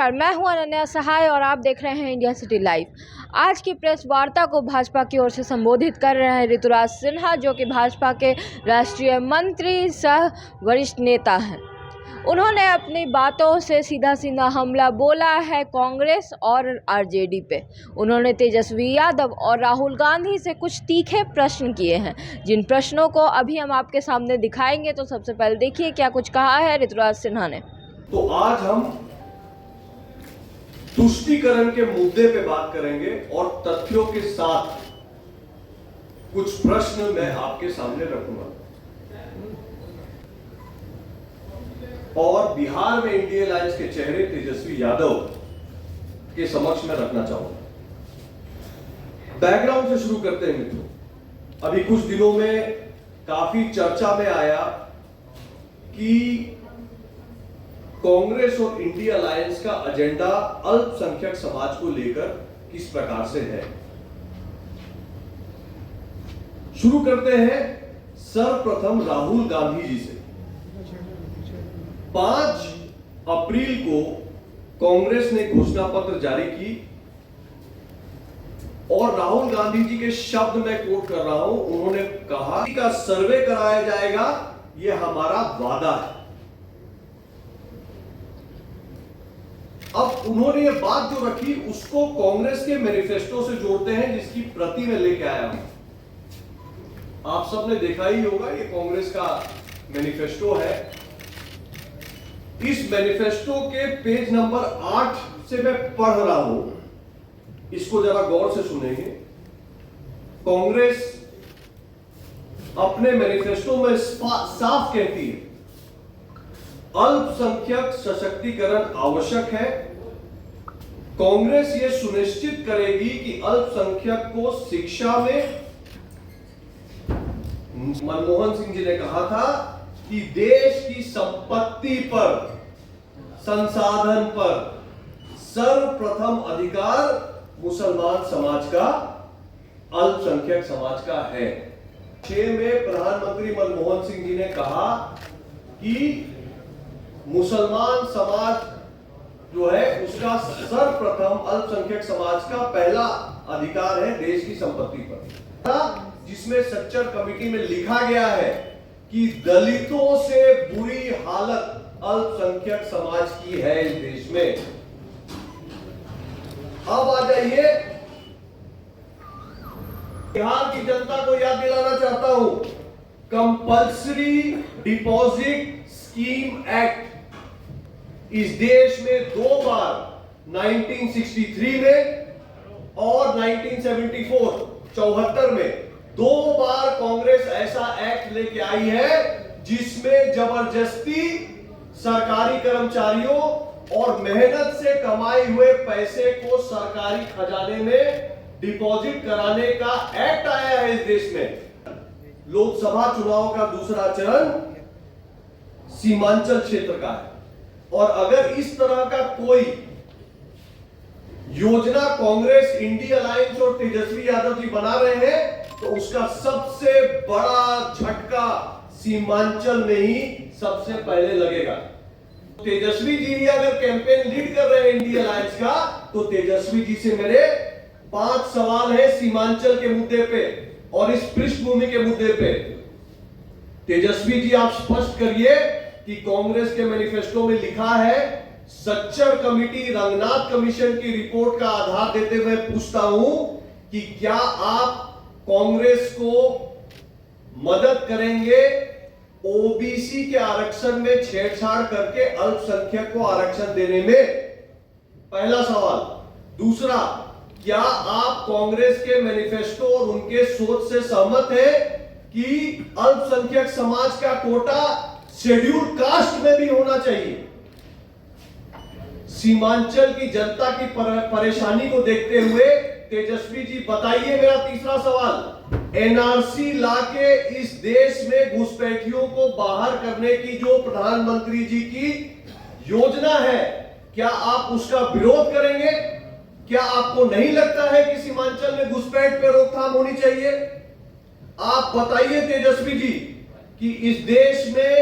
नमस्कार, मैं हूं अनन्या सहाय और आप देख रहे हैं इंडिया सिटी लाइव। आज की प्रेस वार्ता को भाजपा की ओर से संबोधित कर रहे हैं ऋतुराज सिन्हा, जो कि भाजपा के राष्ट्रीय मंत्री सह वरिष्ठ नेता हैं। उन्होंने अपनी बातों से सीधा सीधा हमला बोला है कांग्रेस और आरजेडी पे। उन्होंने तेजस्वी यादव और राहुल गांधी से कुछ तीखे प्रश्न किए हैं, जिन प्रश्नों को अभी हम आपके सामने दिखाएंगे। तो सबसे पहले देखिए क्या कुछ कहा है ऋतुराज सिन्हा ने। तो आज हम तुष्टीकरण के मुद्दे पे बात करेंगे और तथ्यों के साथ कुछ प्रश्न मैं आपके सामने रखूंगा और बिहार में इंडिया अलायंस के चेहरे तेजस्वी यादव के समक्ष में रखना चाहूंगा। बैकग्राउंड से शुरू करते हैं मित्रों। अभी कुछ दिनों में काफी चर्चा में आया कि कांग्रेस और इंडिया अलायंस का एजेंडा अल्पसंख्यक समाज को लेकर किस प्रकार से है। शुरू करते हैं सर्वप्रथम राहुल गांधी जी से। 5 अप्रैल को कांग्रेस ने घोषणा पत्र जारी की और राहुल गांधी जी के शब्द मैं कोट कर रहा हूं। उन्होंने कहा कि का सर्वे कराया जाएगा, यह हमारा वादा है। अब उन्होंने ये बात जो रखी उसको कांग्रेस के मैनिफेस्टो से जोड़ते हैं, जिसकी प्रति मैं लेके आया हूं। आप सबने देखा ही होगा, ये कांग्रेस का मैनिफेस्टो है। इस मैनिफेस्टो के पेज नंबर 8 से मैं पढ़ रहा हूं, इसको जरा गौर से सुनेंगे। कांग्रेस अपने मैनिफेस्टो में साफ कहती है, अल्पसंख्यक सशक्तिकरण आवश्यक है। कांग्रेस यह सुनिश्चित करेगी कि अल्पसंख्यक को शिक्षा में, मनमोहन सिंह जी ने कहा था कि देश की संपत्ति पर, संसाधन पर सर्वप्रथम अधिकार मुसलमान समाज का, अल्पसंख्यक समाज का है। 6 में प्रधानमंत्री मनमोहन सिंह जी ने कहा कि मुसलमान समाज जो है उसका सर्वप्रथम अल्पसंख्यक समाज का पहला अधिकार है देश की संपत्ति पर, जिसमें स्ट्रक्चर कमेटी में लिखा गया है कि दलितों से बुरी हालत अल्पसंख्यक समाज की है इस देश में। अब आ जाइए, बिहार की जनता को याद दिलाना चाहता हूं, कंपल्सरी डिपॉजिट स्कीम एक्ट इस देश में 2 बार, 1963 में और 1974 में 2 बार कांग्रेस ऐसा एक्ट लेके आई है जिसमें जबरदस्ती सरकारी कर्मचारियों और मेहनत से कमाए हुए पैसे को सरकारी खजाने में डिपॉजिट कराने का एक्ट आया है इस देश में। लोकसभा चुनाव का दूसरा चरण सीमांचल क्षेत्र का है और अगर इस तरह का कोई योजना कांग्रेस, इंडिया अलायंस और तेजस्वी यादव जी बना रहे हैं तो उसका सबसे बड़ा झटका सीमांचल में ही सबसे पहले लगेगा। तेजस्वी जी अगर कैंपेन लीड कर रहे हैं इंडिया अलायंस का, तो तेजस्वी जी से मेरे 5 सवाल हैं सीमांचल के मुद्दे पे और इस पृष्ठभूमि के मुद्दे पे। तेजस्वी जी आप स्पष्ट करिए कि कांग्रेस के मैनिफेस्टो में लिखा है, सच्चर कमेटी रंगनाथ कमीशन की रिपोर्ट का आधार देते हुए पूछता हूं कि क्या आप कांग्रेस को मदद करेंगे ओबीसी के आरक्षण में छेड़छाड़ करके अल्पसंख्यक को आरक्षण देने में? पहला सवाल। दूसरा, क्या आप कांग्रेस के मैनिफेस्टो और उनके सोच से सहमत हैं कि अल्पसंख्यक समाज का कोटा शेड्यूल कास्ट में भी होना चाहिए? सीमांचल की जनता की परेशानी को देखते हुए तेजस्वी जी बताइए। मेरा तीसरा सवाल, एनआरसी लाके इस देश में घुसपैठियों को बाहर करने की जो प्रधानमंत्री जी की योजना है, क्या आप उसका विरोध करेंगे? क्या आपको नहीं लगता है कि सीमांचल में घुसपैठ पे रोकथाम होनी चाहिए? आप बताइए तेजस्वी जी कि इस देश में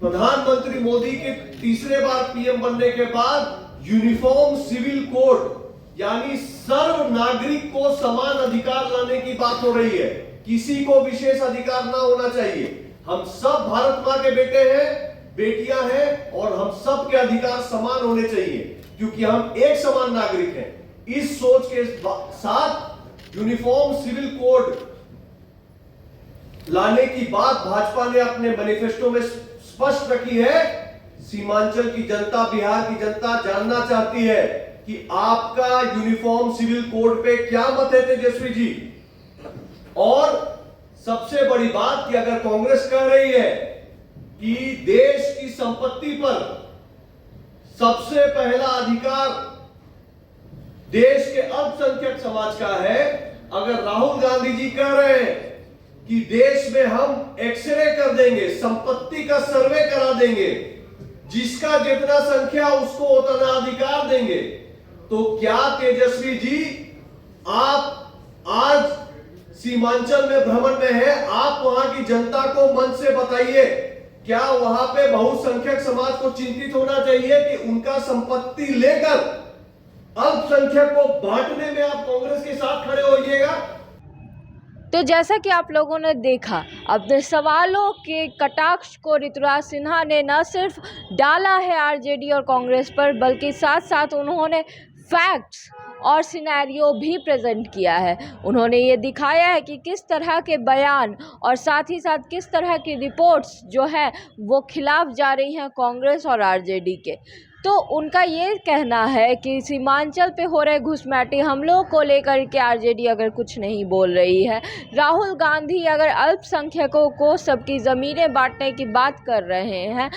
प्रधानमंत्री मोदी के तीसरे बार पीएम बनने के बाद यूनिफॉर्म सिविल कोड यानी सर्व नागरिक को समान अधिकार लाने की बात हो रही है। किसी को विशेष अधिकार ना होना चाहिए। हम सब भारत मां के बेटे हैं, बेटियां हैं और हम सब के अधिकार समान होने चाहिए क्योंकि हम एक समान नागरिक हैं। इस सोच के साथ यूनिफॉर्म सिविल कोड लाने की बात भाजपा ने अपने मैनिफेस्टो में स्पष्ट रखी है। सीमांचल की जनता, बिहार की जनता जानना चाहती है कि आपका यूनिफॉर्म सिविल कोड पे क्या मत है तेजस्वी जी। और सबसे बड़ी बात कि अगर कांग्रेस कह रही है कि देश की संपत्ति पर सबसे पहला अधिकार देश के अल्पसंख्यक समाज का है, अगर राहुल गांधी जी कह रहे हैं कि देश में हम एक्सरे कर देंगे, संपत्ति का सर्वे करा देंगे, जिसका जितना संख्या उसको उतना अधिकार देंगे, तो क्या तेजस्वी जी आप आज सीमांचल में भ्रमण में है, आप वहां की जनता को मन से बताइए, क्या वहां पे बहुसंख्यक समाज को चिंतित होना चाहिए कि उनका संपत्ति लेकर अल्पसंख्यक को बांटने में आप कांग्रेस के साथ खड़े होइएगा? तो जैसा कि आप लोगों ने देखा, अपने सवालों के कटाक्ष को ऋतुराज सिन्हा ने न सिर्फ डाला है आरजेडी और कांग्रेस पर, बल्कि साथ साथ उन्होंने फैक्ट्स और सिनेरियो भी प्रेजेंट किया है। उन्होंने ये दिखाया है कि किस तरह के बयान और साथ ही साथ किस तरह की रिपोर्ट्स जो है वो खिलाफ जा रही हैं कांग्रेस और आरजेडी के। तो उनका ये कहना है कि सीमांचल पे हो रहे घुसपैठी हमलों को लेकर के आरजेडी अगर कुछ नहीं बोल रही है, राहुल गांधी अगर अल्पसंख्यकों को सबकी ज़मीनें बांटने की बात कर रहे हैं,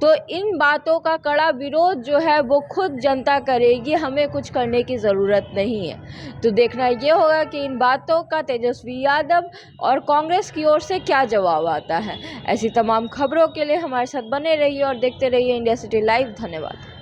तो इन बातों का कड़ा विरोध जो है वो खुद जनता करेगी, हमें कुछ करने की ज़रूरत नहीं है। तो देखना ये होगा कि इन बातों का तेजस्वी यादव और कांग्रेस की ओर से क्या जवाब आता है। ऐसी तमाम खबरों के लिए हमारे साथ बने रहिए और देखते रहिए इंडिया सिटी लाइव। धन्यवाद।